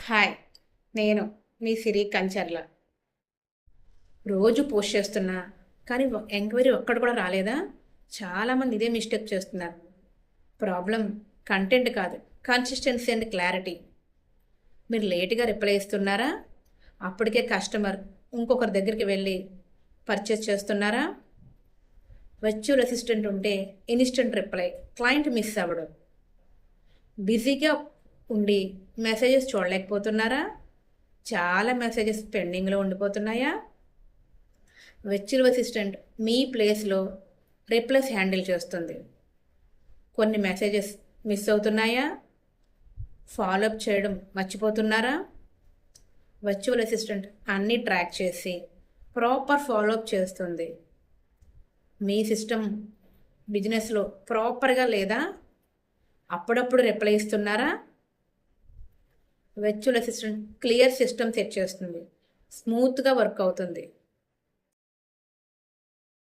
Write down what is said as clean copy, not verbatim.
Hi, నేను మీ సిరి కంచర్ల. రోజు post చేస్తున్నా, కానీ ఎంక్వైరీ ఒక్కడు కూడా రాలేదా? చాలామంది ఇదే మిస్టేక్ చేస్తున్నారు. ప్రాబ్లం కంటెంట్ కాదు, కన్సిస్టెన్సీ అండ్ క్లారిటీ. మీరు లేటుగా రిప్లై ఇస్తున్నారా? అప్పటికే కస్టమర్ ఇంకొకరి దగ్గరికి వెళ్ళి పర్చేస్ చేస్తున్నారా? వర్చువల్ అసిస్టెంట్ ఉంటే ఇన్స్టెంట్ రిప్లై, క్లయింట్ మిస్ అవ్వడం. బిజీగా ఉండి మెసేజెస్ చూడలేకపోతున్నారా? చాలా మెసేజెస్ పెండింగ్లో ఉండిపోతున్నాయా? వర్చువల్ అసిస్టెంట్ మీ ప్లేస్లో రిప్లైస్ హ్యాండిల్ చేస్తుంది. కొన్ని మెసేజెస్ మిస్ అవుతున్నాయా? ఫాలోఅప్ చేయడం మర్చిపోతున్నారా? వర్చువల్ అసిస్టెంట్ అన్నీ ట్రాక్ చేసి ప్రాపర్ ఫాలోఅప్ చేస్తుంది. మీ సిస్టమ్ బిజినెస్లో ప్రాపర్గా లేదా? అప్పుడప్పుడు రిప్లై ఇస్తున్నారా? Virtual assistant clear system set చేస్తుంది, స్మూత్గా వర్క్ అవుతుంది.